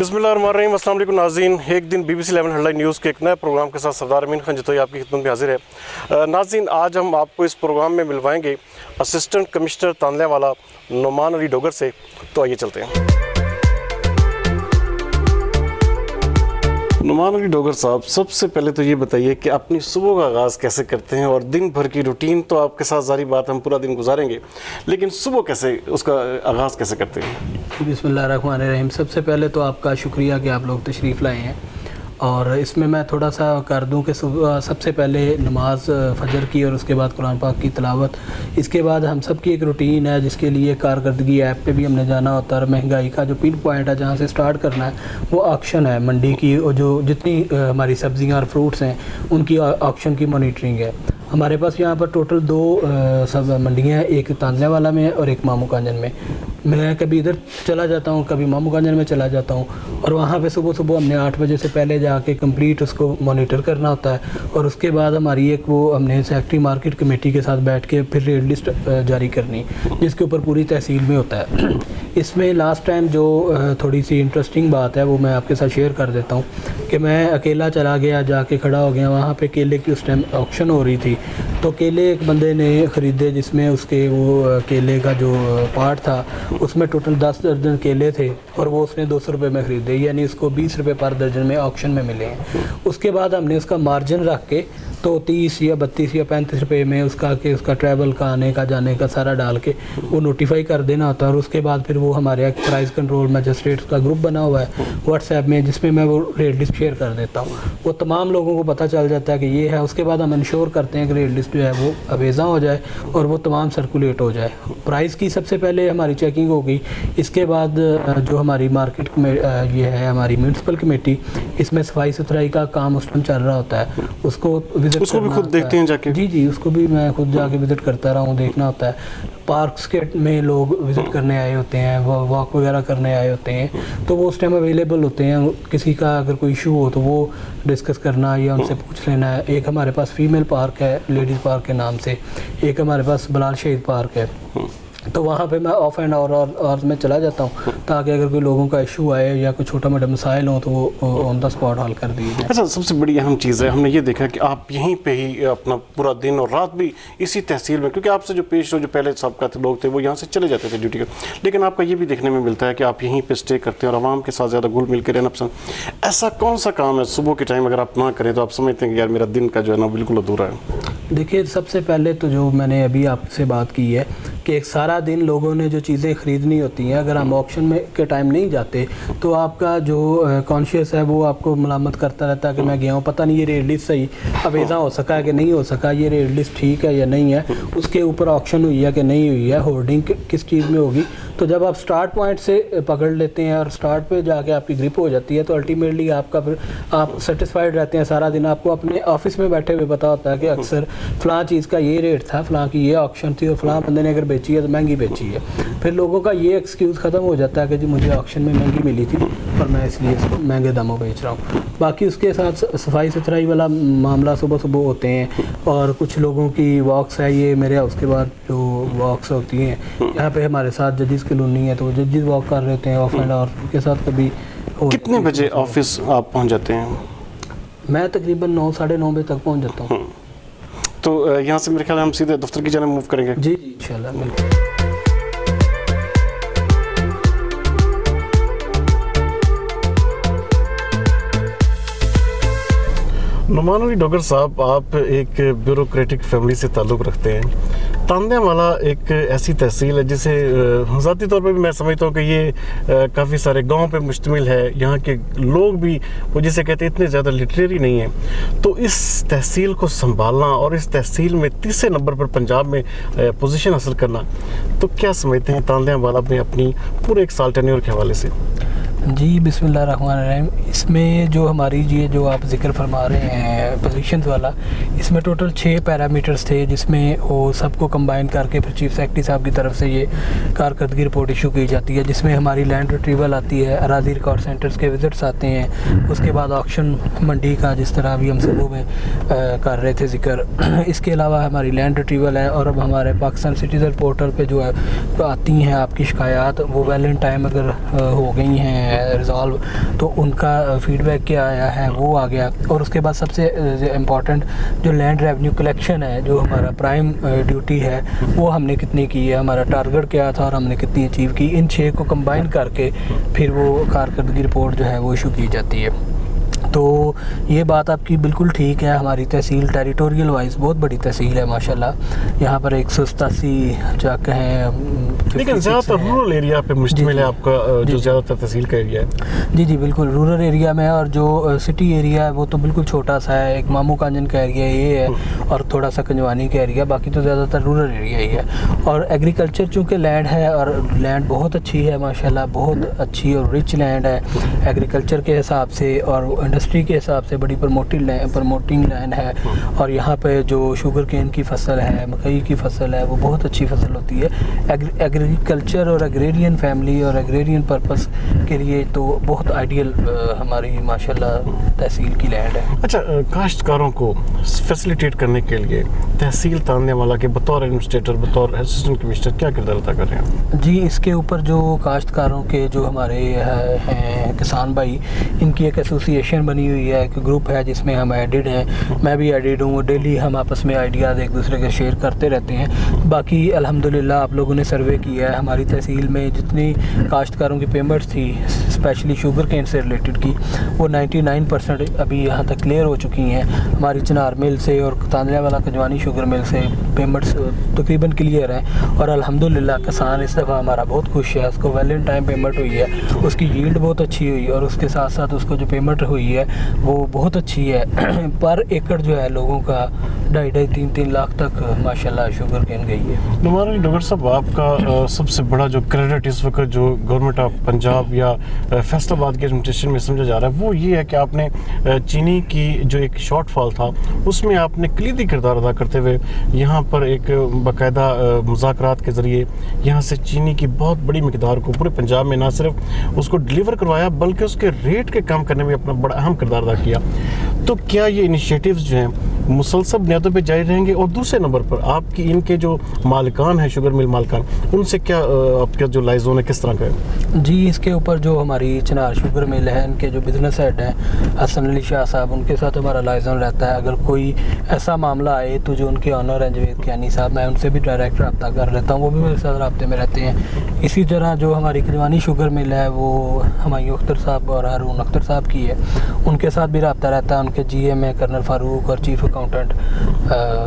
बिस्मिल्लाहिर्रहमानिर्रहीम। अस्सलाम वालेकुम नाज़रीन, एक दिन BBC 11 हेडलाइन न्यूज़ के एक नए प्रोग्राम के साथ सरदार अमीन खान जितोई आपकी खिदमत में हाजिर है। नाज़रीन, आज हम आपको इस प्रोग्राम में मिलवाएंगे असिस्टेंट कमिश्नर तांदल्यावाला नुमान अली डोगर से। तो आइए चलते हैं। नुमान अली डोगर साहब, सबसे पहले तो ये बताइए कि अपनी सुबह का आगाज़ कैसे करते हैं और दिन भर की रूटीन तो आपके साथ जारी बात हम पूरा दिन गुजारेंगे, लेकिन सुबह कैसे उसका आगाज़ कैसे करते हैं? बिस्मिल्लाहिर्रहमानिर्रहीम। सबसे पहले तो आपका शुक्रिया कि आप लोग तशरीफ़ लाए हैं। और इसमें मैं थोड़ा सा कर दूं कि सबसे पहले नमाज फ़जर की और उसके बाद कुरान पाक की तिलावत। इसके बाद हम सब की एक रूटीन है जिसके लिए कारकर्दगी ऐप पे भी हमने जाना होता है। महंगाई का जो पिन पॉइंट है जहाँ से स्टार्ट करना है वो ऑक्शन है मंडी की, और जो जितनी हमारी सब्ज़ियाँ और फ्रूट्स हैं उनकी ऑक्शन की मॉनिटरिंग है। हमारे पास यहाँ पर टोटल दो सब मंडियाँ हैं, एक तांदल्यावाला में है और एक मामू कांजन में। मैं कभी इधर चला जाता हूँ, कभी मामू कांजन में चला जाता हूँ, और वहाँ पे सुबह सुबह हमने 8 बजे से पहले जाके कंप्लीट उसको मॉनिटर करना होता है। और उसके बाद हमारी एक वो हमने सेक्रेटरी मार्केट कमेटी के साथ बैठ के फिर रेट लिस्ट जारी करनी, जिसके ऊपर पूरी तहसील में होता है। इसमें लास्ट टाइम जो थोड़ी सी इंटरेस्टिंग बात है वो मैं आपके साथ शेयर कर देता हूँ कि मैं अकेला चला गया, जाके खड़ा हो गया वहाँ पे। केले की उस टाइम ऑक्शन हो रही थी, तो केले एक बंदे ने ख़रीदे जिसमें उसके वो केले का जो पार्ट था उसमें टोटल 10 दर्जन केले थे, और वो उसने 200 रुपये में ख़रीदे, यानी उसको 20 रुपये पर दर्जन में ऑक्शन में मिले हैं। उसके बाद हमने उसका मार्जिन रख के तो 30 या 32 या 35 रुपये में उसका ट्रैवल का आने का जाने का सारा डाल के वो नोटिफाई कर देना होता है। और उसके बाद फिर वो हमारे एक प्राइस कंट्रोल मजिस्ट्रेट का ग्रुप बना हुआ है व्हाट्सएप में, जिसमें मैं वो रेट लिस्ट शेयर कर देता हूँ। वो तमाम लोगों को पता चल जाता है कि ये है। उसके बाद हम इंश्योर करते हैं कि रेट लिस्ट जो है वो अवेज़ा हो जाए और वो तमाम सर्कुलेट हो जाए। प्राइस की सबसे पहले हमारी चेकिंग होगी। इसके बाद जो हमारी मार्केट में ये है हमारी म्यूनसिपल कमेटी, इसमें सफाई सुथराई का काम उस टाइम चल रहा होता है, उसको भी खुद देखते हैं जाके। जी, उसको भी मैं खुद जाके विज़िट करता रहा हूँ, देखना होता है। पार्क्स के में लोग विज़िट करने आए होते हैं, वॉक वगैरह करने आए होते हैं, तो वो उस टाइम अवेलेबल होते हैं। किसी का अगर कोई इशू हो तो वो डिस्कस करना या उनसे पूछ लेना है। एक हमारे पास फीमेल पार्क है लेडीज़ पार्क के नाम से, एक हमारे पास बलाल शहीद पार्क है, तो वहाँ पे मैं ऑफ एंड आवर्स में चला जाता हूँ ताकि अगर कोई लोगों का इशू आए या कोई छोटा मोटा मसाइल हो तो वो ऑन द स्पॉट हल कर दिए जाए। अच्छा, सबसे बड़ी अहम चीज़ है, हमने ये देखा कि आप यहीं पे ही अपना पूरा दिन और रात भी इसी तहसील में, क्योंकि आपसे जो पेश जो पहले सबका लोग थे वो यहाँ से चले जाते थे ड्यूटी कर, लेकिन आपका ये भी देखने में मिलता है कि आप यहीं पर स्टे करते हैं और आवाम के साथ ज़्यादा घुल मिल के रहना पसंद। ऐसा कौन सा काम है सुबह के टाइम अगर आप ना करें तो आप समझते हैं कि यार मेरा दिन का जो है ना बिल्कुल अधूरा है? देखिए, सबसे पहले तो जो मैंने अभी आपसे बात की है कि एक सारा दिन लोगों ने जो चीज़ें ख़रीदनी होती हैं, अगर हम ऑक्शन में के टाइम नहीं जाते तो आपका जो कॉन्शियस है वो आपको मलामत करता रहता है कि मैं गया हूँ, पता नहीं ये रेट लिस्ट सही अवेज़ा हो सका है कि नहीं हो सका, ये रेट लिस्ट ठीक है या नहीं है, उसके ऊपर ऑक्शन हुई है कि नहीं हुई है, होर्डिंग किस चीज़ में होगी। तो जब आप स्टार्ट पॉइंट से पकड़ लेते हैं और स्टार्ट पे जाके आपकी ग्रिप हो जाती है तो अल्टीमेटली आपका फिर आप सेटिस्फाइड रहते हैं सारा दिन। आपको अपने ऑफिस में बैठे हुए पता होता है कि अक्सर फ़लाँ चीज़ का ये रेट था, फ़लाँ की ये ऑक्शन थी और फ़लाँ बंदे ने अगर बेची है तो महंगी बेची है। फिर लोगों का ये एक्सक्यूज़ ख़त्म हो जाता है कि जी मुझे ऑक्शन में महंगी मिली थी पर मैं इसलिए इसको महंगे दामों बेच रहा हूँ। बाकी उसके साथ सफाई सुथराई वाला मामला सुबह सुबह होते हैं, और कुछ लोगों की वॉक्स है, ये मेरे हाउस के बाद जो वॉक्स होती हैं यहाँ पे हमारे साथ जजिस कॉलोनी है, तो वो जजिस वॉक कर रहे होते हैं ऑफ एंड आवर के साथ। कभी कितने बजे ऑफिस आप पहुँच जाते हैं? मैं तकरीबन 9 साढ़े 9 बजे तक पहुँच जाता हूँ। तो यहाँ से मेरे ख्याल हम सीधे दफ्तर की जाने मूव करेंगे। जी इंशाल्लाह, बिल्कुल। नुमान अली डोगर साहब, आप एक ब्यूरोक्रेटिक फैमिली से ताल्लुक़ रखते हैं। तांदल्यावाला एक ऐसी तहसील है जिसे ज़ाती तौर पर भी मैं समझता हूँ कि ये काफ़ी सारे गांव पे मुश्तमिल है। यहाँ के लोग भी वो जिसे कहते हैं इतने ज़्यादा लिटरेरी नहीं है। तो इस तहसील को संभालना और इस तहसील में तीसरे नंबर पर पंजाब में पोजीशन हासिल करना, तो क्या समझते हैं तांदल्यावाला में अपनी पूरे 1 साल टेन्योर के हवाले से? जी बिस्मिल्लाहिर्रहमानिर्रहीम। इसमें जो हमारी ये जो आप जिक्र फरमा रहे हैं पोजीशंस वाला, इसमें टोटल 6 पैरामीटर्स थे जिसमें वो सबको कंबाइन करके फिर चीफ सेक्रेटरी साहब की तरफ से ये कारकर्दगी रिपोर्ट इशू की जाती है, जिसमें हमारी लैंड रिट्रीवल आती है, अराजी रिकॉर्ड सेंटर्स के विजिट्स आते हैं, उसके बाद ऑक्शन मंडी का जिस तरह अभी हम सुबह में कर रहे थे जिक्र। इसके अलावा हमारी लैंड रिट्रीवल है, और अब हमारे पाकिस्तान सिटीज़न पोर्टल पर जो है तो आती हैं आपकी शिकायत, वो वेल इन टाइम अगर हो गई हैं हैं रिजॉल्व, तो उनका फीडबैक क्या आया है वो आ गया। और उसके बाद सबसे इम्पॉर्टेंट जो लैंड रेवेन्यू कलेक्शन है, जो हमारा प्राइम ड्यूटी है, वो हमने कितनी की है, हमारा टारगेट क्या था और हमने कितनी अचीव की। इन 6 को कंबाइन करके फिर वो कारकर्दगी रिपोर्ट जो है वो इशू की जाती है। तो ये बात आपकी बिल्कुल ठीक है। हमारी तहसील टेरिटोरियल वाइज बहुत बड़ी तहसील है माशाल्लाह। यहाँ पर 187 जा कहें, लेकिन ज़्यादातर रूरल एरिया पे मुश्तमिल है आपका जो ज़्यादातर तहसील का एरिया है। जी बिल्कुल रूरल एरिया में है, और जो सिटी एरिया है वो तो बिल्कुल छोटा सा है। एक मामू कांजन का एरिया ये है और थोड़ा सा कंजवानी का एरिया, बाकी तो ज़्यादातर रूरल एरिया ही है। और एग्रीकल्चर चूँकि लैंड है, और लैंड बहुत अच्छी है माशाल्लाह, बहुत अच्छी और रिच लैंड है एग्रीकल्चर के हिसाब से, और इंडस्ट्री के हिसाब से बड़ी प्रमोटिंग लैंड है। और यहाँ पे जो शुगर केन की फसल है, मकई की फसल है, वो बहुत अच्छी फसल होती है। एग्रीकल्चर और एग्रेरियन फैमिली और एग्रेरियन पर्पस के लिए तो बहुत आइडियल हमारी माशाल्लाह तहसील की लैंड है। अच्छा, काश्तकारों को फैसिलिटेट करने के लिए तहसील तांदेवाला के बतौर एडमिनिस्ट्रेटर, बतौर असिस्टेंट कमिश्नर क्या किरदार अदा कर रहे हैं? जी, इसके ऊपर जो काश्तकारों के जो हमारे हैं किसान भाई, इनकी एक एसोसिएशन बनी हुई है, एक ग्रुप है जिसमें हम एडिड हैं, मैं भी एडिड हूँ। डेली हम आपस में आइडियाज़ एक दूसरे के शेयर करते रहते हैं। बाकी अल्हम्दुलिल्लाह आप लोगों ने सर्वे किया है, हमारी तहसील में जितनी काश्तकारों की पेमेंट्स थी स्पेशली शुगर केन से रिलेटेड की, वो 99% अभी यहाँ तक क्लियर हो चुकी हैं। हमारी चिनार मिल से और तांदलेवाला कंजवानी शुगर मिल से पेमेंट्स तकरीबन क्लियर हैं, और अल्हम्दुलिल्लाह किसान इस दफ़ा हमारा बहुत खुश है। उसको वेल इन टाइम पेमेंट हुई है, उसकी यील्ड बहुत अच्छी हुई है, और उसके साथ साथ उसको जो पेमेंट हुई है वो बहुत अच्छी है। पर एकड़ जो है लोगों का 2.5-3 लाख तक माशाल्लाह शुगर केन गई है। नुमान अली डोगर साहब, आपका सबसे बड़ा जो क्रेडिट इस वक्त जो गवर्नमेंट ऑफ पंजाब या फैसलाबाद के एडमिनिस्ट्रेशन में समझा जा रहा है, वो ये है कि आपने चीनी की जो एक शॉर्टफॉल था उसमें आपने कलीदी किरदार अदा करते हुए यहाँ पर एक बाकायदा मुज़ाकरात के ज़रिए यहाँ से चीनी की बहुत बड़ी मिकदार को पूरे पंजाब में ना सिर्फ उसको डिलीवर करवाया, बल्कि उसके रेट के कम करने में अपना बड़ा अहम किरदार अदा किया। तो क्या ये इनिशिएटिव्स जो हैं मुसलसल बुनियादों पे जारी रहेंगे? और दूसरे नंबर पर आपकी इनके जो मालिकान हैं, शुगर मिल मालिकान, उनसे क्या आपका जो लाइजोन है किस तरह का है? जी, इसके ऊपर जो हमारी चिनार शुगर मिल है, इनके जो बिज़नेस हेड हैं हसन अली शाह साहब, उनके साथ हमारा लाइजोन रहता है। अगर कोई ऐसा मामला आए तो जो उनके ऑनर हैं जवेद कियानी साहब, मैं उनसे भी डायरेक्ट रब्ता कर लेता हूँ, वो भी मेरे साथ रब्ते में रहते हैं। इसी तरह जो हमारी कंजवानी शुगर मिल है वो हुमायूं अख्तर साहब और हारून अख्तर साहब की है, उनके साथ भी रब्ता रहता है। उनके GM है कर्नल फारूक, और चीफ अकाउंटेंट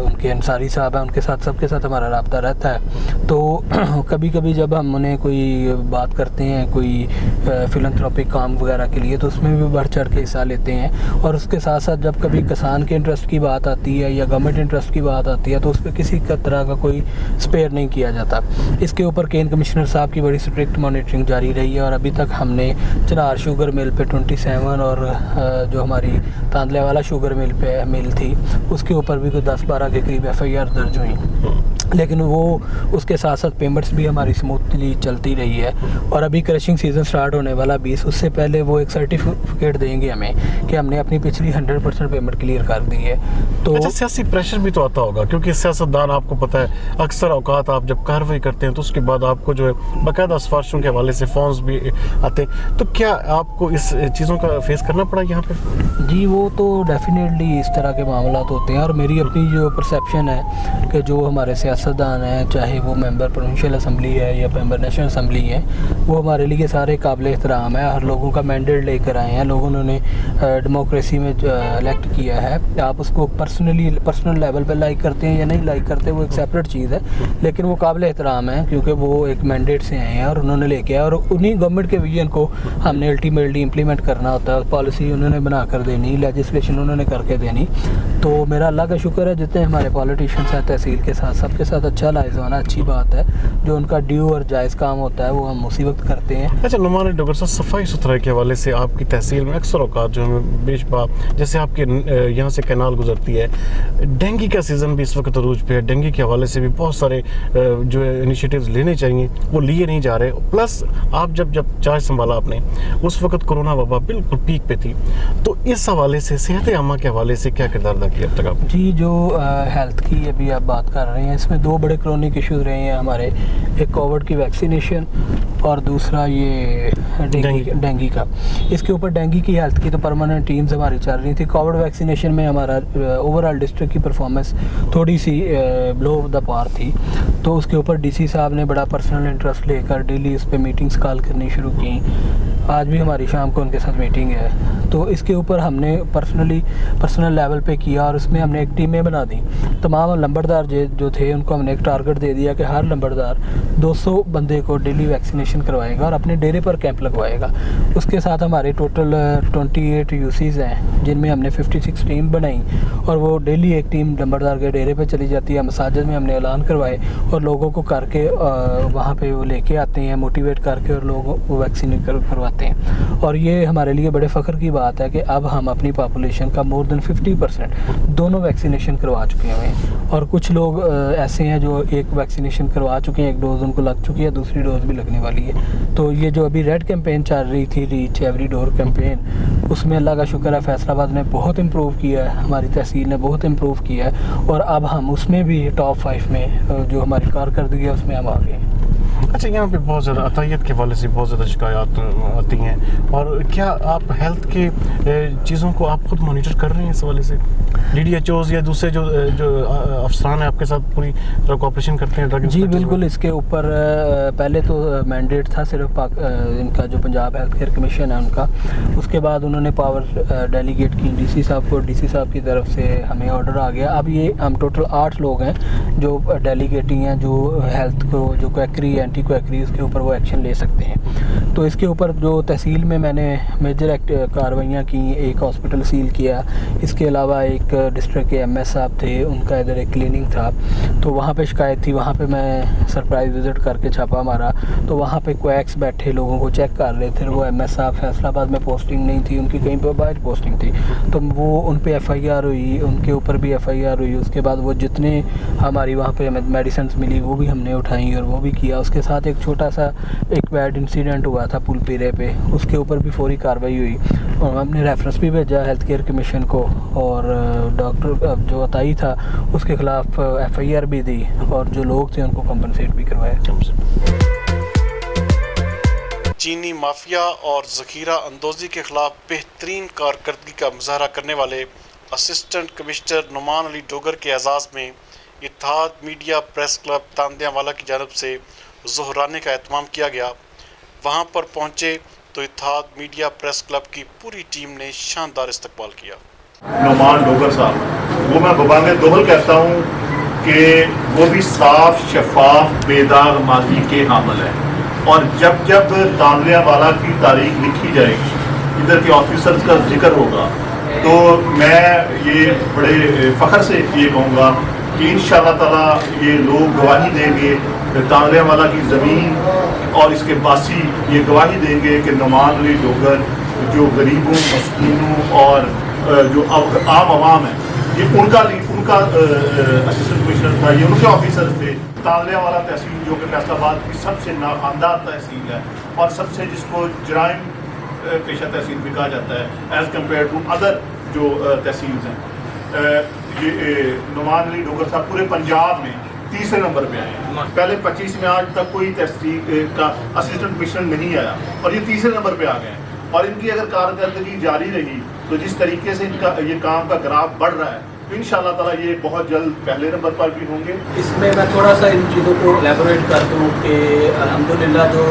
उनके अंसारी साहब हैं, उनके साथ सबके साथ हमारा रब्ता रहता है। तो कभी कभी जब हम उन्हें कोई बात करते हैं कोई फिलंथ्रोपिक काम वगैरह के लिए, तो उसमें भी बढ़ चढ़ के हिस्सा लेते हैं। और उसके साथ साथ जब कभी किसान के इंटरेस्ट की बात आती है या गवर्नमेंट इंटरेस्ट की बात आती है, तो उस पर किसी का तरह का कोई स्पेयर नहीं किया जाता। इसके ऊपर केन कमिश्नर साहब की बड़ी स्ट्रिक्ट मॉनिटरिंग जारी रही है, और अभी तक हमने चिनार शुगर मिल पे 27 और जो हमारी तांदलेवाला शुगर मिल थी उसके ऊपर भी कोई 10-12 के करीब FIR दर्ज हुई। लेकिन वो उसके साथ साथ पेमेंट्स भी हमारी स्मूथली चलती रही है। और अभी क्रशिंग सीज़न स्टार्ट होने वाला 20, उससे पहले वो एक सर्टिफिकेट देंगे हमें कि हमने अपनी पिछली 100% पेमेंट क्लियर कर दी है। तो अच्छा, सियासी प्रेशर भी तो आता होगा, क्योंकि सियासतदान आपको पता है अक्सर औकात आप जब कार्रवाई करते हैं तो उसके बाद आपको जो है बाकायदा सिफारिशों के हवाले से फॉर्म्स भी आते हैं। तो क्या आपको इस चीज़ों का फेस करना पड़ा यहाँ पे? जी, वो तो डेफिनेटली इस तरह के मामला होते हैं, और मेरी अपनी जो परसेप्शन है कि जो हमारे सियासतदान हैं, चाहे वो मेंबर प्रोविंशियल असम्बली है या मेंबर नेशनल असम्बली है, वो हमारे लिए सारे काबिल एहतराम है। हर लोगों का मैंडेट लेकर आए हैं, लोगों ने डेमोक्रेसी में इलेक्ट किया है। आप उसको पर्सनल लेवल पे लाइक करते हैं या नहीं लाइक करते, वो एक सेपरेट चीज़ है, लेकिन वो काबिल एहतराम है क्योंकि वो एक मैंडेट से आए हैं और उन्होंने लेके आए, और उन्हीं गवर्नमेंट के विजन को हमने अल्टीमेटली इम्प्लीमेंट करना होता है। पॉलिसी उन्होंने बना कर देनी, लेजिस्लेशन उन्होंने करके देनी। तो मेरा अल्लाह का शुक्र है जितने हमारे पॉलिटिशियंस हैं तहसील के साथ, सबके साथ अच्छा लाइज होना अच्छी बात है। जो उनका ड्यू और जायज़ काम होता है वो हम उसी वक्त करते हैं। अच्छा, नुमान अली डोगर साहब, सफाई सुथराई के हवाले से आपकी तहसील में अक्सर औकात जो हमें बेशबा, जैसे आपके यहाँ से कैनाल गुजरती है, डेंगू का सीज़न भी इस वक्त अरूज पे है, डेंगू के हवाले से भी बहुत सारे जो इनिशिएटिव्स लेने चाहिए वो लिए नहीं जा रहे। प्लस आप जब चार्ज संभाला आपने उस वक्त कोरोना वबा बिल्कुल पीक पे थी, तो इस हवाले से सेहत आमा के हवाले से क्या किरदार अदा किया अब तक आपने? जी, जो हेल्थ की अभी आप बात कर रहे हैं, इसमें 2 बड़े क्रोनिक इश्यूज़ रहे हैं हमारे। एक कोविड की वैक्सीनेशन और दूसरा ये डेंगू का। इसके ऊपर डेंगू की हेल्थ की तो परमानेंट टीम्स हमारी चल रही थी। कोविड वैक्सीनेशन में हमारा ओवरऑल डिस्ट्रिक्ट की परफॉर्मेंस थोड़ी सी लो ऑफ द पार थी, तो उसके ऊपर डीसी साहब ने बड़ा पर्सनल इंटरेस्ट लेकर डेली इस पर मीटिंग्स कॉल करनी शुरू की। आज भी हमारी शाम को उनके साथ मीटिंग है। तो इसके ऊपर हमने पर्सनल लेवल पे किया और उसमें हमने एक टीमें बना दी। तमाम लंबरदार जो थे उनको हमने एक टारगेट दे दिया कि हर लंबरदार 200 बंदे को डेली वैक्सीनेशन करवाएगा और अपने डेरे पर कैंप लगवाएगा। उसके साथ हमारे टोटल 28 यूसीज़ हैं जिनमें हमने 56 टीम बनाई और वो डेली एक टीम लंबरदार के डेरे पर चली जाती है। मसाजिद में हमने ऐलान करवाए और लोगों को करके वहाँ पे वो लेके आते हैं, मोटिवेट करके, और लोगों को वैक्सीन करवाते हैं। और ये हमारे लिए बड़े फ़ख्र की बात है कि अब हम अपनी पॉपुलेशन का मोर देन 50% दोनों वैक्सीनेशन करवा चुके हैं। और कुछ लोग ऐसे हैं जो एक वैक्सीनेशन करवा चुके हैं, एक डोज़ उनको लग चुकी है, दूसरी डोज़ भी लगने वाली है। तो ये जो अभी रेड कैंपेन चल रही थी, रीच एवरी डोर कैंपेन, उसमें अल्लाह का शुक्र है फैसलाबाद ने बहुत इम्प्रूव किया है, हमारी तहसील ने बहुत इम्प्रूव किया है और अब हम उसमें भी टॉप 5 में जो हमारी कारकर्दगी है उसमें हम आ गए हैं। अच्छा, यहाँ पे बहुत ज़्यादा अतायत के हवाले से बहुत ज़्यादा शिकायत आती हैं, और क्या आप हेल्थ के चीज़ों को आप खुद मॉनिटर कर रहे हैं इस हवाले से? DDHOs या दूसरे जो अफसरान हैं आपके साथ पूरी तरह कोऑपरेशन करते हैं ड्रग? जी बिल्कुल। इसके ऊपर पहले तो मैंडेट था सिर्फ इनका जो पंजाब हेल्थ केयर कमीशन है उनका, उसके बाद उन्होंने पावर डेलीगेट की DC साहब को, DC साहब की तरफ से हमें ऑर्डर आ गया। अब ये हम टोटल 8 लोग हैं जो डेलीगेटिंग हैं, जो हेल्थ को जो क्वैकरी एंटी क्वैकरी उसके ऊपर वो एक्शन ले सकते हैं। तो इसके ऊपर जो तहसील में मैंने मेजर कार्रवाइयाँ की, एक हॉस्पिटल सील किया, इसके अलावा एक डिस्ट्रिक्ट के MS साहब थे, उनका इधर एक क्लिनिक था, तो वहाँ पे शिकायत थी, वहाँ पे मैं सरप्राइज़ विज़िट करके छापा मारा, तो वहाँ पे क्वैक्स बैठे लोगों को चेक कर रहे थे। वो MS साहब फैसलाबाद में पोस्टिंग नहीं थी उनकी, कहीं पर बाहर पोस्टिंग थी, तो वो उन पे FIR हुई, उनके ऊपर भी FIR हुई। उसके बाद वो जितने हमारी वहाँ पे मेडिसिन मिली वो भी हमने उठाई और वो भी किया। उसके साथ एक छोटा सा एक बैड इंसिडेंट हुआ था पुल पीरे पे, उसके ऊपर भी फौरी कार्रवाई हुई और हमने रेफरेंस भी भेजा हेल्थ केयर कमीशन को, और डॉक्टर जो अताई था उसके ख़िलाफ़ FIR भी दी और जो लोग थे उनको कंपनसेट भी करवाया। चीनी माफिया और ज़ख़ीरा अंदोज़ी के ख़िलाफ़ बेहतरीन कारकर्दगी का मुज़ाहरा करने वाले असिस्टेंट कमिश्नर नुमान अली डोगर के एजाज़ में इत्तेहाद मीडिया प्रेस क्लब तांदियावाला की जानिब से ज़ोहराने का एहतमाम किया गया। वहाँ पर पहुँचे तो इत्तेहाद मीडिया प्रेस क्लब की पूरी टीम ने शानदार इस्तकबाल किया। नुमान डोगर साहब, वो मैं बबांगे दोहल कहता हूँ कि वो भी साफ शफाफ बेदाग माजी के हामिल है, और जब जब तांदियावाला की तारीख लिखी जाएगी, इधर के ऑफिसर्स का जिक्र होगा, तो मैं ये बड़े फ़ख्र से ये कहूँगा कि इंशाअल्लाह ताला ये लोग गवाही देंगे, तांदियावाला की ज़मीन और इसके बासी ये गवाही देंगे कि नुमान अली डोगर जो गरीबों, मस्कीनों और जो आम आवाम है, ये उनका असिस्टेंट कमिश्नर था, ये उनके ऑफिसर थे। तांदियावाला तहसील जो कि फैसलाबाद की सबसे नाखानदार तहसील है और सबसे जिसको जराइम पेशा तहसील भी कहा जाता है एज़ कम्पेयर टू अदर जो तहसील्स हैं, ये नुमान अली डोगर साहब पूरे पंजाब में तीसरे नंबर पे आए हैं। पहले 25 में आज तक कोई तहसील का असिस्टेंट कमिश्नर नहीं आया और ये तीसरे नंबर पे आ गए हैं। और इनकी अगर कारकर्दगी जारी रही तो जिस तरीके से इनका ये काम का ग्राफ बढ़ रहा है, तो इंशाअल्लाह ताला ये बहुत जल्द पहले नंबर पर भी होंगे। इसमें मैं थोड़ा सा इन चीज़ों को एलेबोरेट कर दूँ कि अल्हम्दुलिल्लाह जो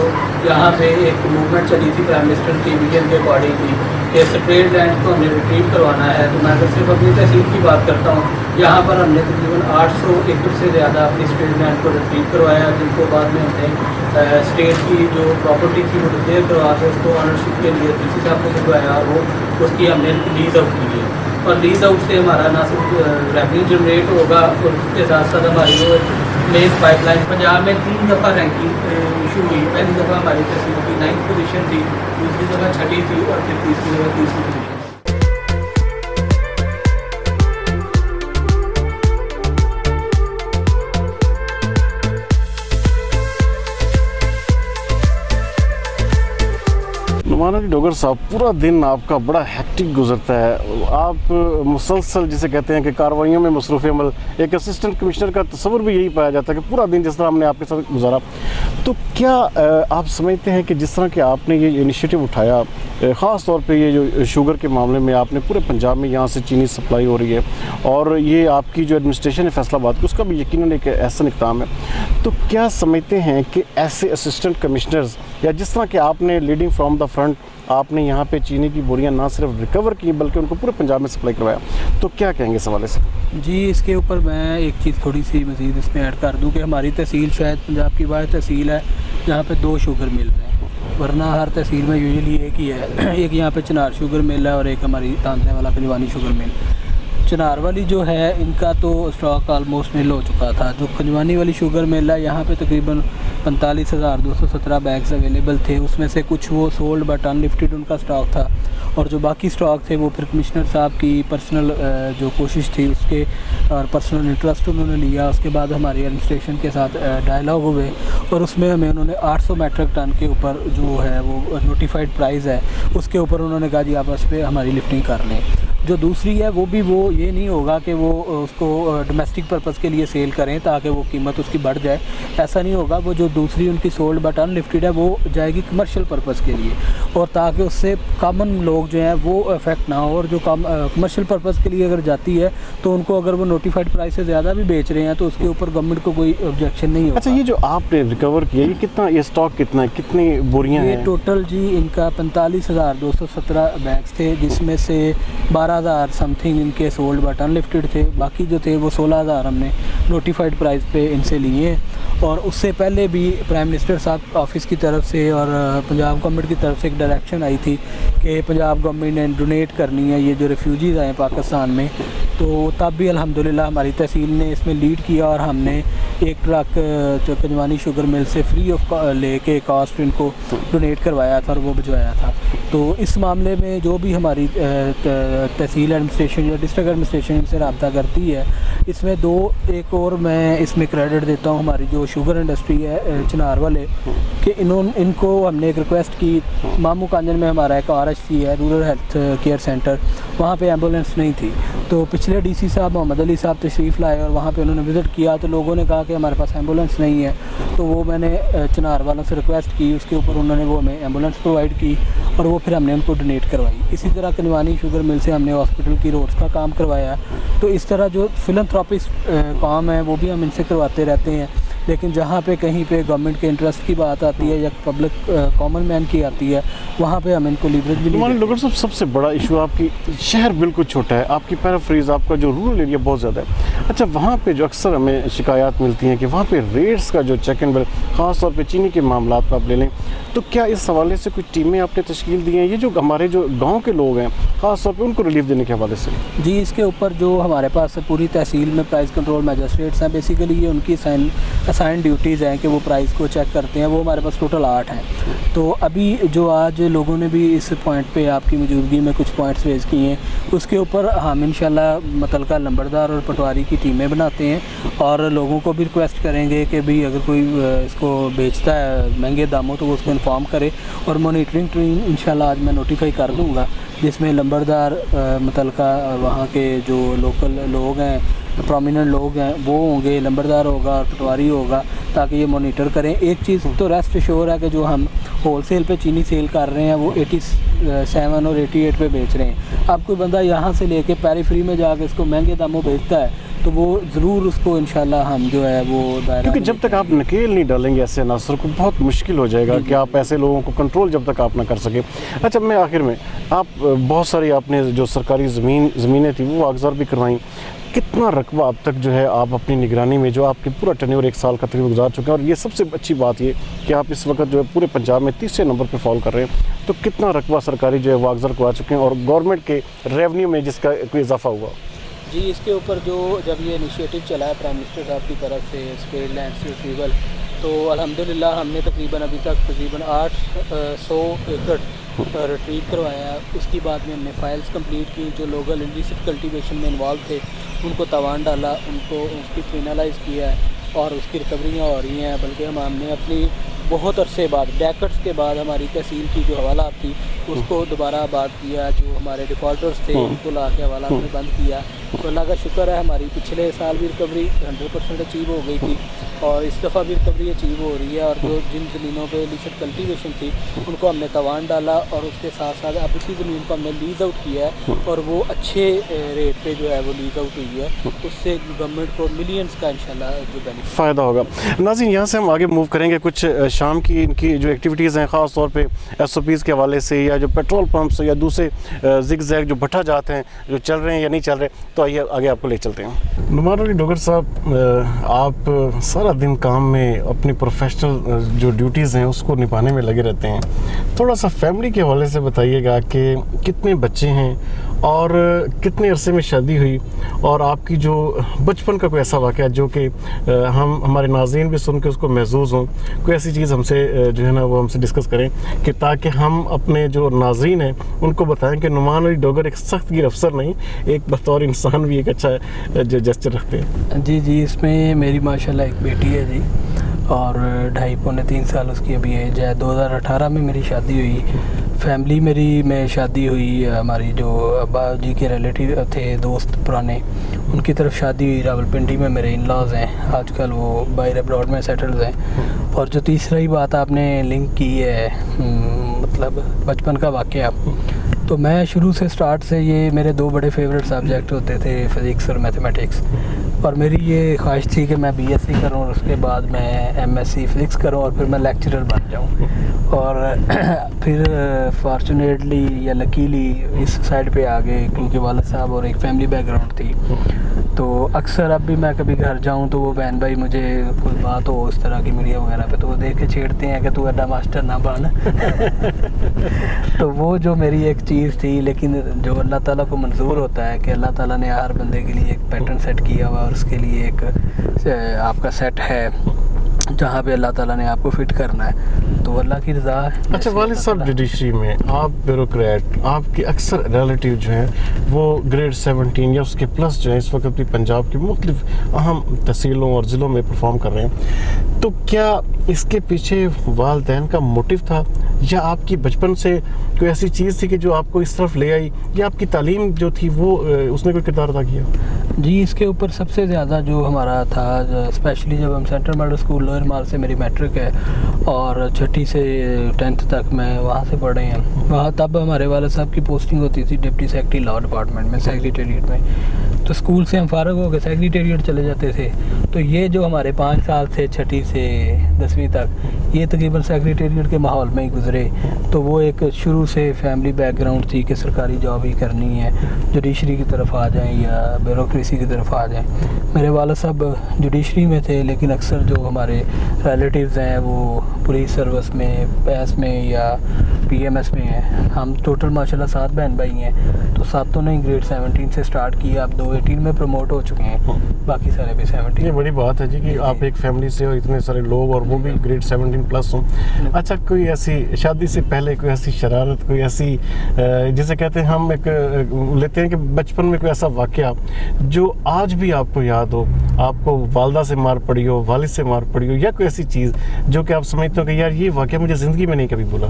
यहाँ पे एक मूवमेंट चली थी प्राइम मिनिस्टर की विजन के अकॉर्डिंगली कि स्ट्रेट लैंड को हमने रिट्रीव करवाना है, तो मैं अगर सिर्फ अपनी तहसील की बात करता हूँ, यहाँ पर हमने तकरीबन 800 एकड़ से ज़्यादा अपनी स्ट्रेट लैंड को रिट्रीव करवाया, जिनको बाद में हमने स्टेट की जो प्रॉपर्टी थी वो डिक्लेयर करवा के उसको ऑनरशिप के लिए DC साहब को भिजवाया और वो उसकी हमने लीज आउट की है। और लीज आउट से हमारा ना सिर्फ रेवेन्यू जनरेट होगा और उसके साथ साथ हमारी वो मेन पाइपलाइन पंजाब में 3 दफ़ा रैंकिंग इशू हुई। पहली दफ़ा हमारी तहसील की 9th पोजीशन थी, दूसरी दफ़ा 6ठी थी और फिर तीसरी दफ़ा 3री पोजीशन। नुमान अली डोगर साहब, पूरा दिन आपका बड़ा हेक्टिक गुजरता है। आप मुसलसल जिसे कहते हैं कि कार्रवाइयों में मसरूफ़ अमल, एक असिस्टेंट कमिश्नर का तस्वुर भी यही पाया जाता है कि पूरा दिन जिस तरह हमने आपके साथ गुजारा, तो क्या आप समझते हैं कि जिस तरह कि आपने ये इनिशिएटिव उठाया, ख़ास तौर पे ये जो शुगर के मामले में आपने पूरे पंजाब में यहाँ से चीनी सप्लाई हो रही है और ये आपकी जो एडमिनिस्ट्रेशन है फैसलाबाद की, उसका भी यकीनन एक ऐसा इक़दाम है, तो क्या समझते हैं कि ऐसे असिस्टेंट कमिश्नर्स या जिस तरह कि आपने लीडिंग फ्रॉम द फ्रंट आपने यहाँ पे चीनी की बोरियां ना सिर्फ रिकवर की बल्कि उनको पूरे पंजाब में सप्लाई करवाया, तो क्या कहेंगे इस हवाले से? जी, इसके ऊपर मैं एक चीज़ थोड़ी सी मज़ीद इसमें ऐड कर दूं कि हमारी तहसील शायद पंजाब की वाहिद तहसील है जहाँ पे 2 शुगर मिल हैं, वरना हर तहसील में यूजुअली एक ही है। एक यहाँ पे चिनार शुगर मिल है और एक हमारी तांदले वाला खंजवानी शुगर मिल। चिनार वाली जो है इनका तो स्टॉक ऑलमोस्ट मिल हो चुका था। जो खंजवानी वाली शुगर मिल है यहाँ पे तकरीबन 45,217 बैग्स अवेलेबल थे, उसमें से कुछ वो सोल्ड बट अनलिफ्टेड उनका स्टॉक था और जो बाकी स्टॉक थे वो फिर कमिश्नर साहब की पर्सनल जो कोशिश थी उसके और पर्सनल इंटरेस्ट उन्होंने लिया। उसके बाद हमारी एडमिनिस्ट्रेशन के साथ डायलॉग हुए और उसमें हमें उन्होंने 800 मेट्रिक टन के ऊपर जो है वो नोटिफाइड प्राइस है उसके ऊपर उन्होंने कहा जी आप उस पर हमारी लिफ्टिंग कर लें। जो दूसरी है वो भी वो ये नहीं होगा कि वो उसको डोमेस्टिक पर्पज़ के लिए सेल करें ताकि वो कीमत उसकी बढ़ जाए, ऐसा नहीं होगा। वो जो दूसरी उनकी सोल्ड बट अनलिफ्टेड है वो जाएगी कमर्शियल पर्पज़ के लिए और ताकि उससे कॉमन लोग जो हैं वो इफेक्ट ना हो। और जो कमर्शियल पर्पज़ के लिए अगर जाती है तो उनको अगर वो नोटिफाइड प्राइस से ज़्यादा भी बेच रहे हैं तो उसके ऊपर गवर्नमेंट को कोई ऑब्जेक्शन नहीं होगा। अच्छा, ये जो आपने रिकवर किया ये कितना, ये स्टॉक कितना है, कितनी बोरियां हैं? ये टोटल जी इनका 45,217 बैग्स थे जिसमें से 12,000 समथिंग इनके सोल्ड बट अनलिफ्टेड थे, बाकी जो थे वो 16,000 हमने नोटिफाइड प्राइस पे इनसे लिए। और उससे पहले भी प्राइम मिनिस्टर साहब ऑफिस की तरफ से और पंजाब गवर्नमेंट की तरफ से एक डायरेक्शन आई थी कि पंजाब गवर्नमेंट ने डोनेट करनी है ये जो रेफ्यूजीज़ आए पाकिस्तान में, तो तब भी अल्हम्दुलिल्लाह हमारी तहसील ने इसमें लीड किया और हमने एक ट्रक जो खंजवानी शुगर मिल से फ्री ऑफ लेके कॉस्ट इनको डोनेट करवाया था और वो भिजवाया था। तो इस मामले में जो भी हमारी तहसील एडमिनिस्ट्रेशन या डिस्ट्रिक्ट एडमिनिस्ट्रेशन इनसे रब्ता करती है, इसमें एक और मैं इसमें क्रेडिट देता हूँ हमारी जो शुगर इंडस्ट्री है चिनार वाले कि इनको हमने एक रिक्वेस्ट की। मामू कांजन में हमारा एक RHC है, रूरल हेल्थ केयर सेंटर, वहाँ पे एम्बुलेंस नहीं थी, तो पिछले DC साहब मोहम्मद अली साहब तशरीफ़ लाए और वहाँ पे उन्होंने विज़िट किया तो लोगों ने कहा कि हमारे पास एम्बुलेंस नहीं है। तो वो मैंने चिनार वालों से रिक्वेस्ट की, उसके ऊपर उन्होंने वो हमें एम्बुलेंस प्रोवाइड की और वो फिर हमने उनको डोनेट करवाई। इसी तरह खंजवानी शुगर मिल से हमने हॉस्पिटल की रोड्स का काम करवाया। तो इस तरह जो फिलंथ्रोपिक काम है वो भी हम इनसे करवाते रहते हैं। लेकिन जहाँ पे कहीं पे गवर्नमेंट के इंटरेस्ट की बात आती है या पब्लिक कॉमन मैन की आती है वहाँ पे हम इनको लीवरेज भी नहीं देते। डॉक्टर साहब, सबसे बड़ा इशू आपकी शहर बिल्कुल छोटा है, आपकी पैराफ्रीज आपका जो रूरल एरिया बहुत ज़्यादा है। अच्छा, वहाँ पे जो अक्सर हमें शिकायत मिलती हैं कि वहाँ पे रेट्स का जो चेक एंड बैलेंस, ख़ास तौर पे चीनी के मामला पर आप ले लें, तो क्या इस हवाले से कुछ टीमें आपने तश्कील दी हैं? ये जो हमारे जो गाँव के लोग हैं ख़ास तौर पर उनको रिलीफ देने के हवाले से? जी, इसके ऊपर जो हमारे पास पूरी तहसील में प्राइस कंट्रोल मैजिस्ट्रेट्स हैं, बेसिकली ये उनकी असाइन ड्यूटीज़ हैं कि वो प्राइस को चेक करते हैं। वो हमारे पास टोटल 8 हैं। तो अभी जो आज लोगों ने भी इस पॉइंट पे आपकी मौजूदगी में कुछ पॉइंट्स रेज़ किए हैं, उसके ऊपर हम इंशाल्लाह मुतलका लंबरदार और पटवारी की टीमें बनाते हैं और लोगों को भी रिक्वेस्ट करेंगे कि भाई अगर कोई इसको बेचता है महंगे दामों तो वो उसको इन्फॉर्म करे और मॉनिटरिंग टीम इंशाल्लाह आज मैं नोटिफाई कर दूँगा जिसमें लंबरदार मुतलका वहाँ के जो लोकल लोग हैं, प्रोमिनेंट लोग हैं वो होंगे, लंबरदार होगा और पटवारी होगा, ताकि ये मॉनिटर करें। एक चीज़ तो रेस्ट श्योर है कि जो हम होलसेल पे चीनी सेल कर रहे हैं वो 87 और 88 पे बेच रहे हैं। अब कोई बंदा यहाँ से लेके पेरीफ्री में जाकर इसको महंगे दामों बेचता है तो वो ज़रूर उसको इंशाल्लाह हम जो है वो दायरा, क्योंकि जब तक आप नकेल नहीं डालेंगे ऐसे अनासर को बहुत मुश्किल हो जाएगा कि आप ऐसे लोगों को कंट्रोल जब तक आप ना कर सके। अच्छा, मैं आखिर में आप बहुत सारी आपने जो सरकारी ज़मीनें थी वो कागज़ात भी करवाई, कितना रकबा अब तक जो है आप अपनी निगरानी में जो आपके पूरा टेन्योर 1 साल का तकरीबन गुजार चुके हैं और ये सबसे अच्छी बात ये कि आप इस वक्त जो है पूरे पंजाब में 30 नंबर पे फॉलो कर रहे हैं, तो कितना रकबा सरकारी जो है वो कागज़ात करवा चुके हैं और गवर्नमेंट के रेवेन्यू में जिसका कोई इजाफा हुआ? जी, इसके ऊपर जो जब ये इनिशिएटिव चला है प्राइम मिनिस्टर साहब की तरफ से स्पेड लैंड रिट्रीवल, तो अल्हम्दुलिल्लाह हमने तकरीबन अभी तक तकरीबन 800 एकड़ रिट्रीव करवाया। उसके बाद में हमने फाइल्स कंप्लीट की, जो लोकल इलिसिट कल्टीवेशन में इन्वॉल्व थे उनको तावान डाला, उनको उसकी क्रिमिनलाइज किया है और उसकी रिकवरियाँ हो रही हैं। बल्कि हमने अपनी बहुत अरसे बाद डेकड्स के बाद हमारी तहसील की जो हवालात थी उसको दोबारा आबाद किया, जो हमारे डिफ़ॉल्टर्स थे उनको ला के हवालात में बंद किया। तो अल्लाह का शुक्र है हमारी पिछले साल भी रिकवरी 100% अचीव हो गई थी और इस दफ़ा भी रिकवरी अचीव हो रही है। और जो जिन ज़मीनों पे इलिसिट कल्टीवेशन थी उनको हमने तवान डाला और उसके साथ साथ अब उसी ज़मीन को हमने लीज आउट किया है और वो अच्छे रेट पे जो है वो लीज आउट हुई है। उससे गवर्नमेंट को मिलियंस का इंशाल्लाह जो बेनिफिट फ़ायदा होगा। नाज़रीन, यहाँ से हम आगे मूव करेंगे। कुछ शाम की इनकी जो एक्टिविटीज़ हैं ख़ास तौर पे SOPs के हवाले से या जो पेट्रोल पंप्स या दूसरे जिग जैग जो भट्ठा जाते हैं जो चल रहे हैं या नहीं चल रहे, तो आइए आगे आपको ले चलते हैं। नुमान अली डोगर साहब, आप सारा दिन काम में अपनी प्रोफेशनल जो ड्यूटीज़ हैं उसको निभाने में लगे रहते हैं। थोड़ा सा फैमिली के हवाले से बताइएगा कि कितने बच्चे हैं और कितने अरसे में शादी हुई और आपकी जो बचपन का कोई ऐसा वाक़या जो कि हम हमारे नाज़रीन भी सुन के उसको महसूस हों, कोई ऐसी चीज़ हमसे जो है ना वो हमसे डिस्कस करें कि ताकि हम अपने जो नाज़रीन हैं उनको बताएं कि नुमान अली डोगर एक सख्त गिर अफसर नहीं, एक बतौर इंसान भी एक अच्छा जो जेस्चर रखते हैं। जी, इसमें मेरी माशाल्लाह एक बेटी है जी और 2.5-3 साल उसकी अभी एज है। 2018 में मेरी शादी हुई। फैमिली मेरी में शादी हुई, हमारी जो अब्बा जी के रिलेटिव थे, दोस्त पुराने, उनकी तरफ शादी हुई। रावलपिंडी में मेरे इन लॉज हैं, आजकल वो बाहर अब्रॉड में सेटल्ड हैं। और जो तीसरा ही बात आपने लिंक की है मतलब बचपन का वाक़या, तो मैं शुरू से स्टार्ट से ये मेरे 2 बड़े फेवरेट सब्जेक्ट होते थे, फिज़िक्स और मैथमेटिक्स। और मेरी ये ख्वाहिश थी कि मैं BSc करूं और उसके बाद मैं MSc फ़िज़िक्स करूं और फिर मैं लेक्चरर बन जाऊं। और फिर फॉर्चुनेटली या लकीली इस साइड पे आ गए क्योंकि वालिद साहब और एक फैमिली बैकग्राउंड थी। तो अक्सर अब भी मैं कभी घर जाऊं तो वो बहन भाई मुझे कोई बात हो उस तरह की मीडिया वगैरह पे तो वो देख के छेड़ते हैं कि तू एडा मास्टर ना बन। तो वो जो मेरी एक चीज़ थी, लेकिन जो अल्लाह ताला को मंजूर होता है कि अल्लाह ताला ने हर बंदे के लिए एक पैटर्न सेट किया हुआ और उसके लिए एक आपका सेट है जहाँ पे अल्लाह ताला ने आपको फिट करना है, तो अल्लाह की रज़ा है। अच्छा, वालिद साहब जुडिशरी में आप ब्यूरोक्रेट, आपके अक्सर रिलेटिव जो हैं वो ग्रेड 17 या उसके प्लस जो है इस वक्त भी पंजाब की मुख्तलिफ अहम तहसीलों और ज़िलों में परफॉर्म कर रहे हैं, तो क्या इसके पीछे वालिदैन का मोटिव था या आपकी बचपन से कोई ऐसी चीज़ थी कि जो आपको इस तरफ ले आई, या आपकी तालीम जो थी वो उसने कोई किरदार अदा किया? जी, इसके ऊपर सबसे ज़्यादा जो हमारा था, स्पेशली जब हम सेंट्रल मॉडल स्कूल लोअर माल से मेरी मैट्रिक है और 6ठी से 10th तक मैं वहाँ से पढ़े हैं। वहाँ तब हमारे वालिद साहब की पोस्टिंग होती थी डिप्टी सेक्रेटरी लॉ डिपार्टमेंट में, सेक्रेटेरिएट में। तो स्कूल से हम फारग हो गए सेक्रेटेरिएट चले जाते थे। तो ये जो हमारे 5 साल थे 6ठी से 10वीं तक, ये तकरीबन सेक्रेटेरिएट के माहौल में ही गुजरे। तो वो एक शुरू से फैमिली बैकग्राउंड थी कि सरकारी जॉब ही करनी है, जुडिशरी की तरफ आ जाएं या ब्यूरोक्रेसी की तरफ आ जाएं। मेरे वालिद साहब जुडिशरी में थे, लेकिन अक्सर जो हमारे रिलेटिव्स हैं वो पुलिस सर्विस में, पैस में या PMS में हैं। हम टोटल माशाल्लाह 7 बहन भाई हैं, तो 7 ने ग्रेड 17 से स्टार्ट किया, अब 2018 में प्रमोट हो चुके हैं, बाकी सारे भी 17। ये बड़ी बात है जी कि आप एक फैमिली से हो, इतने सारे लोग और वो भी ग्रेड 17 प्लस हों। अच्छा, कोई ऐसी शादी से पहले कोई ऐसी शरारत, कोई ऐसी जिसे कहते हैं हम एक लेते हैं कि बचपन में कोई ऐसा वाक़या जो आज भी आपको याद हो, आपको वालदा से मार पड़ी हो, वालिद से मार पड़ी हो, या कोई ऐसी चीज़ जो कि आप समझते हो कि यार ये वाक़या मुझे ज़िंदगी में नहीं कभी भूला?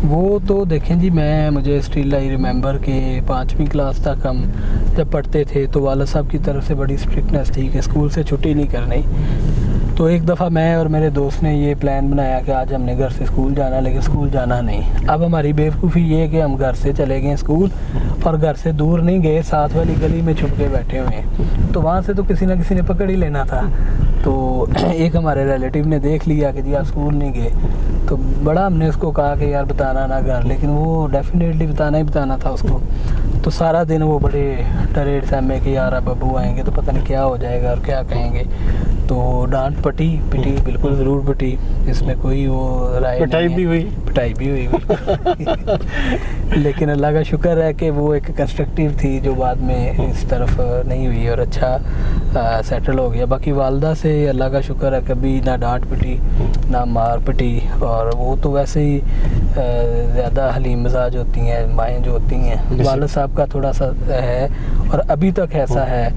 वो तो देखें जी, मुझे स्टिल आई रिमेंबर कि 5वीं क्लास तक हम जब पढ़ते थे तो वालिद साहब की तरफ से बड़ी स्ट्रिक्टनेस थी कि स्कूल से छुट्टी नहीं करनी। तो एक दफ़ा मैं और मेरे दोस्त ने ये प्लान बनाया कि आज हमने घर से स्कूल जाना, लेकिन स्कूल जाना नहीं। अब हमारी बेवकूफ़ी ये है कि हम घर से चले गए स्कूल और घर से दूर नहीं गए, साथ वाली गली में छुप के बैठे हुए हैं। तो वहाँ से तो किसी ना किसी ने पकड़ ही लेना था। तो एक हमारे रिलेटिव ने देख लिया कि जी आप स्कूल नहीं गए, तो बड़ा हमने उसको कहा कि यार बताना ना घर, लेकिन वो डेफिनेटली बताना ही बताना था उसको। तो सारा दिन वो बड़े डरे सहमे कि यार अब अबू आएंगे तो पता नहीं क्या हो जाएगा और क्या कहेंगे। तो डांट पिटी बिल्कुल ज़रूर पिटी, इसमें कोई वो राय पिटाई भी हुई? पिटाई भी हुई बिल्कुल। लेकिन अल्लाह का शुक्र है कि वो एक कंस्ट्रक्टिव थी जो बाद में इस तरफ नहीं हुई और अच्छा सेटल हो गया। बाकी वालदा से अल्लाह का शुक्र है कभी ना डांट पिटी ना मार पिटी, और वो तो वैसे ही ज़्यादा हलीम मिजाज होती हैं माएँ जो होती हैं। वालिद साहब का थोड़ा सा है और अभी तक ऐसा है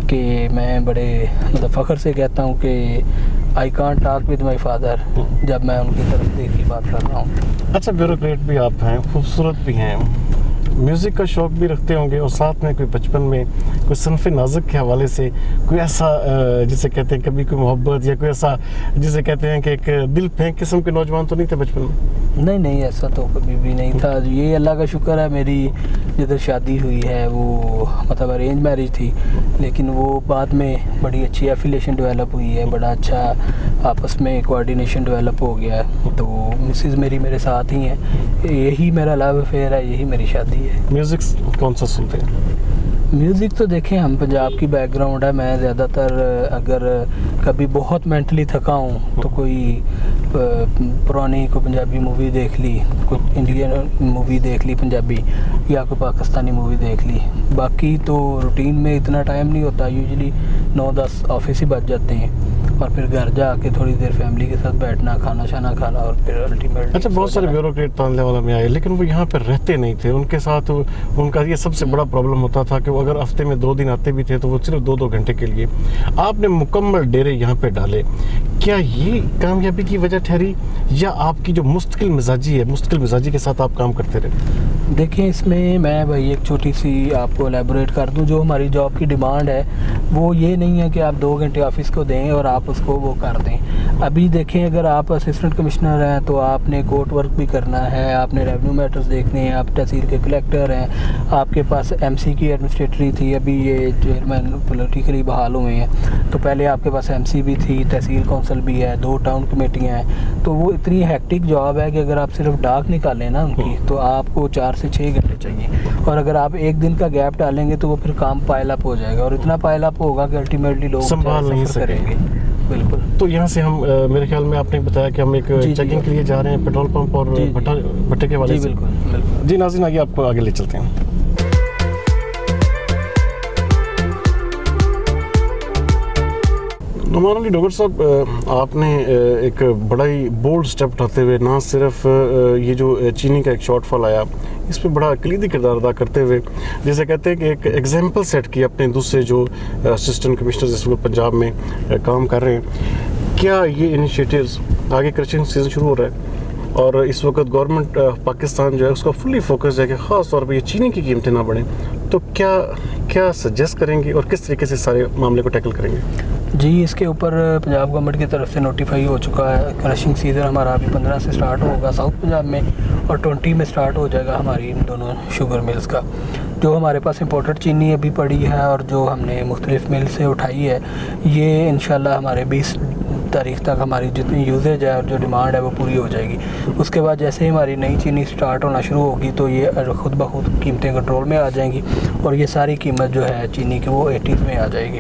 कि मैं बड़े मतलब फ़ख्र से कहता हूँ कि I can't talk with my father, जब मैं उनकी तरफ देख के बात कर रहा हूँ। अच्छा, ब्यूरोक्रेट भी आप हैं, खूबसूरत भी हैं, म्यूज़िक का शौक़ भी रखते होंगे, और साथ में कोई बचपन में कोई सनफ़ नाज़ुक के हवाले से कोई ऐसा जिसे कहते हैं कभी कोई मोहब्बत, या कोई ऐसा जिसे कहते हैं कि एक दिल फेंक किस्म के नौजवान तो नहीं थे बचपन में? नहीं, ऐसा तो कभी भी नहीं था। ये अल्लाह का शुक्र है, मेरी जिधर शादी हुई है वो मतलब अरेंज मैरिज थी, लेकिन वो बाद में बड़ी अच्छी एफिलिएशन डेवलप हुई है, बड़ा अच्छा आपस में कोऑर्डिनेशन डेवलप हो गया है। तो मिसेज़ मेरी मेरे साथ ही हैं, यही मेरा लव अफेयर है, यही मेरी शादी है। म्यूज़िक कौन सा सुनते हैं? म्यूज़िक तो देखें, हम पंजाब की बैकग्राउंड है। मैं ज़्यादातर अगर कभी बहुत मेंटली थका हूँ तो कोई पुरानी कोई पंजाबी मूवी देख ली, कोई इंडियन मूवी देख ली पंजाबी, या कोई पाकिस्तानी मूवी देख ली। बाकी तो रूटीन में इतना टाइम नहीं होता, यूजुअली 9-10 ऑफिस ही बच जाते हैं, और फिर घर जाके थोड़ी देर फैमिली के साथ बैठना, खाना शाना खाना, और फिर अल्टीमेटली। अच्छा, बहुत सारे ब्यूरोक्रेट तांलेवाला में आए, लेकिन वो यहाँ पर रहते नहीं थे। उनके साथ उनका ये सबसे बड़ा प्रॉब्लम होता था कि वो अगर हफ्ते में 2 दिन आते भी थे तो वो सिर्फ 2-2 घंटे के लिए। आपने मुकम्मल डेरे यहाँ पे डाले, क्या ये कामयाबी की वजह ठहरी, या आपकी जो मुस्तकिल मिजाजी के साथ आप काम करते रहे? देखिए, इसमें मैं भाई एक छोटी सी आपको एलेबोरेट कर दूं। जो हमारी जॉब की डिमांड है वो ये नहीं है कि आप 2 घंटे ऑफिस को दें और आप उसको वो कर दें। अभी देखें, अगर आप असिस्टेंट कमिश्नर हैं तो आपने कोर्ट वर्क भी करना है, आपने रेवेन्यू मैटर्स देखने हैं, आप तहसील के कलेक्टर हैं, आपके पास एमसी की एडमिनिस्ट्रेटरी थी, अभी ये चेयरमैन पॉलिटिकली बहाल हुए हैं, तो पहले आपके पास एमसी भी थी, तहसील कौंसिल भी है, 2 टाउन कमेटियाँ हैं। तो वो इतनी हैक्टिक जॉब है कि अगर आप सिर्फ डाक निकालें ना उनकी, तो आपको 4 से 6 घंटे चाहिए, और अगर आप एक दिन का गैप डालेंगे तो वो फिर काम पाइल अप हो जाएगा, और इतना पाइल अप होगा कि अल्टीमेटली लोग संभाल नहीं करेंगे। बिल्कुल। तो यहाँ से हम मेरे ख्याल में आपने बताया कि हम एक चेकिंग के लिए जा रहे हैं, पेट्रोल पंप और भट्टे के वाले। जी बिल्कुल। जी नाज़रीन, आगे आपको आगे ले चलते हैं। नुमान अली डोगर साहब, आपने एक बड़ा ही बोल्ड स्टेप उठाते हुए ना सिर्फ ये जो चीनी का एक शॉर्टफॉल आया, इस पर बड़ा कलीदी किरदार अदा करते हुए, जैसे कहते हैं कि एक एग्जाम्पल सेट की अपने दूसरे जो असिस्टेंट कमिश्नर इस वक्त पंजाब में काम कर रहे हैं। क्या ये इनिशिएटिव्स, आगे क्रशिंग सीजन शुरू हो रहा है और इस वक्त गवर्नमेंट पाकिस्तान जो है उसका फुली फोकस है कि ख़ास तौर पर ये चीनी की कीमतें ना बढ़ें, तो क्या सजेस्ट करेंगे और किस तरीके से सारे मामले को टैकल करेंगे? जी, इसके ऊपर पंजाब गवर्नमेंट की तरफ से नोटिफाई हो चुका है। क्रशिंग सीज़न हमारा अभी 15 से स्टार्ट होगा साउथ पंजाब में, और 20 में स्टार्ट हो जाएगा हमारी इन दोनों शुगर मिल्स का। जो हमारे पास इंपोर्टेड चीनी अभी पड़ी है और जो हमने मुख्तलिफ मिल से उठाई है, ये इंशाल्लाह हमारे 20 तारीख तक हमारी जितनी यूजेज है और जो डिमांड है वो पूरी हो जाएगी। उसके बाद जैसे ही हमारी नई चीनी स्टार्ट होना शुरू होगी तो ये खुद ब खुद कीमतें कंट्रोल में आ जाएंगी, और ये सारी कीमत जो है चीनी की वो 80s में आ जाएगी।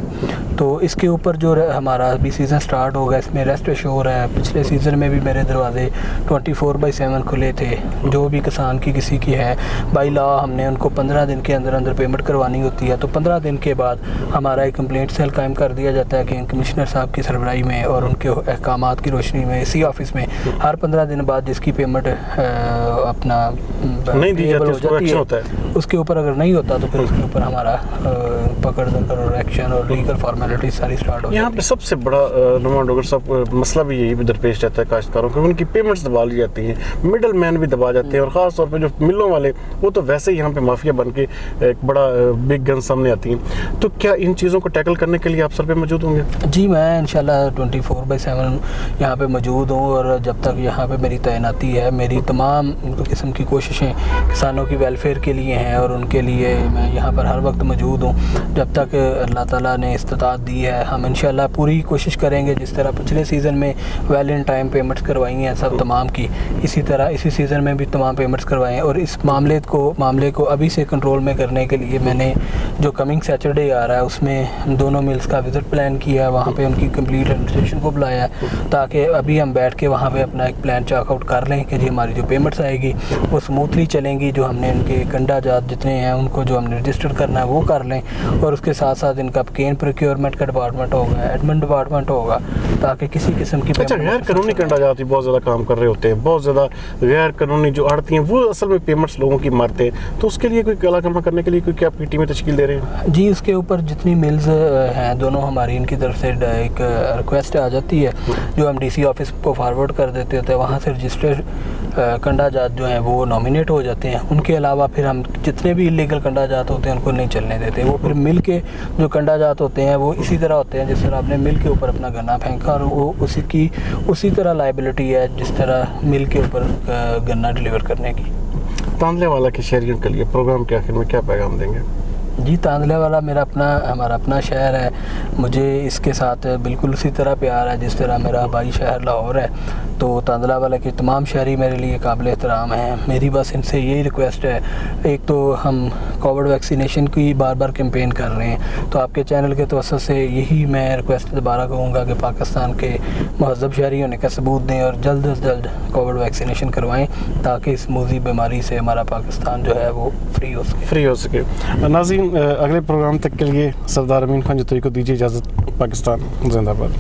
तो इसके ऊपर जो हमारा अभी सीज़न स्टार्ट होगा, इसमें रेस्ट एश्योर है। पिछले सीज़न में भी मेरे दरवाजे 24/7 खुले थे। जो भी किसान की किसी की है, बाई लॉ हमने उनको 15 दिन के अंदर अंदर पेमेंट करवानी होती है, तो 15 दिन के बाद हमारा एक कंप्लेंट सेल कायम कर दिया जाता है कि कमिश्नर साहब की सरबराही में और उनके अहकामात की रोशनी में इसी ऑफिस में हर 15 दिन बाद जिसकी पेमेंट अपना नहीं दी जाती, उसको एक्शन होता है। उसके ऊपर अगर नहीं होता तो फिर उसके ऊपर हमारा पकड़ दकर और एक्शन और लीगल फॉर्मेलिटी सारी स्टार्ट हो। यहाँ पे सबसे बड़ा नुमान डोगर साहब मसला भी यही दरपेश रहता है काश्तकारों को, उनकी पेमेंट्स दबा ली जाती हैं, मिडल मैन भी दबा जाते हैं, और ख़ास तौर पे जो मिलों वाले वो तो वैसे ही यहाँ पे माफिया बन के एक बड़ा बिग गन सामने आती हैं। तो क्या इन चीज़ों को टैकल करने के लिए आप सर पे मौजूद होंगे? जी, मैं इंशाल्लाह 24/7 यहाँ पे मौजूद हूँ, और जब तक यहाँ पे मेरी तैनाती है, मेरी तमाम किस्म की कोशिशें किसानों की वेलफेयर के लिए हैं, और उनके लिए मैं यहाँ पर हर वक्त मौजूद हूँ। जब तक अल्लाह ताला ने इस्तात दी है, हम इंशाल्लाह पूरी कोशिश करेंगे, जिस तरह पिछले सीज़न में वेल इन टाइम पेमेंट्स करवाई हैं सब तमाम की, इसी तरह इसी सीज़न में भी तमाम पेमेंट्स करवाएं। और इस मामले को अभी से कंट्रोल में करने के लिए मैंने जो कमिंग सैटरडे आ रहा है उसमें दोनों मिल्स का विज़िट प्लान किया है, वहाँ पे उनकी कंप्लीट एडमिनिस्ट्रेशन को बुलाया है, ताकि अभी हम बैठ के वहाँ पे अपना एक प्लान चेकआउट कर लें कि जी हमारी जो पेमेंट्स आएगी वो स्मूथली चलेंगी। जो हमने इनके कंडा जात जितने हैं उनको जो हमने रजिस्टर करना है वो कर लें, और उसके साथ साथ इनका केन प्रोक्योरमेंट का डिपार्टमेंट होगा, एडमिन डिपार्टमेंट होगा, ताकि किसी किस्म की अच्छा, गैर कानूनी कंडा जाती बहुत ज़्यादा काम कर रहे होते हैं, बहुत ज़्यादा गैर कानूनी जो आड़ती हैं वो असल में पेमेंट्स लोगों की मारते हैं, तो उसके लिए कोई काला कमा करने के लिए कोई क्या आपकी टीमें तश्कील दे रहे हैं? जी, उसके ऊपर जितनी मिल्स हैं दोनों हमारी, इनकी तरफ से एक रिक्वेस्ट आ जाती जाती है, जो हम DC ऑफिस को फॉरवर्ड कर देते होते हैं, वहाँ से रजिस्टर्ड कंडा जात जो हैं वो नॉमिनेट हो जाते हैं। उनके अलावा फिर हम जितने भी इलीगल कंडा जात होते हैं उनको नहीं चलने देते। वो फिर मिल के जो कंडा जात होते हैं वो इसी तरह होते हैं जिस तरह आपने मिल के ऊपर अपना गन्ना फेंका, और वो उसी तरह लाइबिलिटी है जिस तरह मिल के ऊपर गन्ना डिलीवर करने की। तांदले वाला के शहरियों के लिए प्रोग्राम के आखिर में क्या पैगाम देंगे? जी, तांदले वाला हमारा अपना शहर है। मुझे इसके साथ बिल्कुल उसी तरह प्यार है जिस तरह मेरा भाई शहर लाहौर है। तो तांदला वाला के तमाम शहरी मेरे लिए काबिल एहतराम हैं। मेरी बस इनसे यही रिक्वेस्ट है, एक तो हम कोविड वैक्सीनेशन की बार बार कैंपेन कर रहे हैं, तो आपके चैनल के तवज्जुह से यही मैं रिक्वेस्ट दोबारा कहूँगा कि पाकिस्तान के महज़ब शहरी होने का सबूत दें और जल्द अज जल्द कोविड वैक्सीनेशन करवाएं, ताकि इस मूज़ी बीमारी से हमारा पाकिस्तान जो है वो फ्री हो सके। नाज़रीन, अगले प्रोग्राम तक के लिए सरदार अमीन खान जतोई को दीजिए इजाज़त। पाकिस्तान जिंदाबाद।